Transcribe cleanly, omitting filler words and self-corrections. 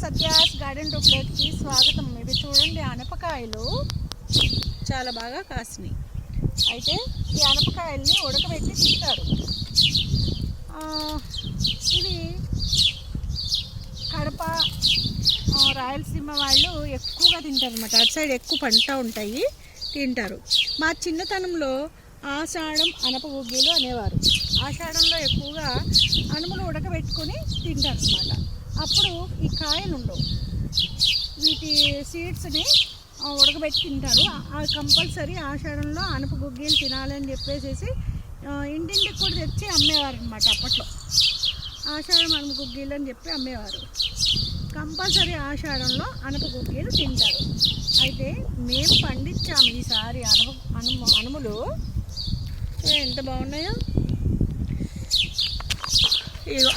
Satya's garden to ప్లేట్కి స్వాగతం. ఇవి చూడండి, అనపకాయలు చాలా బాగా కాసినాయి. అయితే ఈ అనపకాయల్ని ఉడకబెట్టి తింటారు. ఇవి కడప, రాయలసీమ వాళ్ళు ఎక్కువగా తింటారు అన్నమాట. అటు సైడ్ ఎక్కువ పంట ఉంటాయి, తింటారు. మా చిన్నతనంలో ఆషాఢం అనప గుగ్గిలు అనేవారు. ఆషాఢంలో ఎక్కువగా అనుములు ఉడకబెట్టుకొని తింటారు అన్నమాట. అప్పుడు ఈ కాయలు ఉండవు, వీటి సీడ్స్ని ఉడకబెట్టి తింటారు. కంపల్సరీ ఆషాఢంలో అనప గుగ్గిలు తినాలని చెప్పేసి ఇంటింటికి కూడా తెచ్చి అమ్మేవారు అన్నమాట. అప్పట్లో ఆషాఢం అనప గుగ్గిలు అని చెప్పి అమ్మేవారు. కంపల్సరీ ఆషాఢంలో అనప గుగ్గిలు తింటారు. అయితే మేము పండించాము ఈసారి అనుములు. ఎంత బాగున్నాయో. ఇగో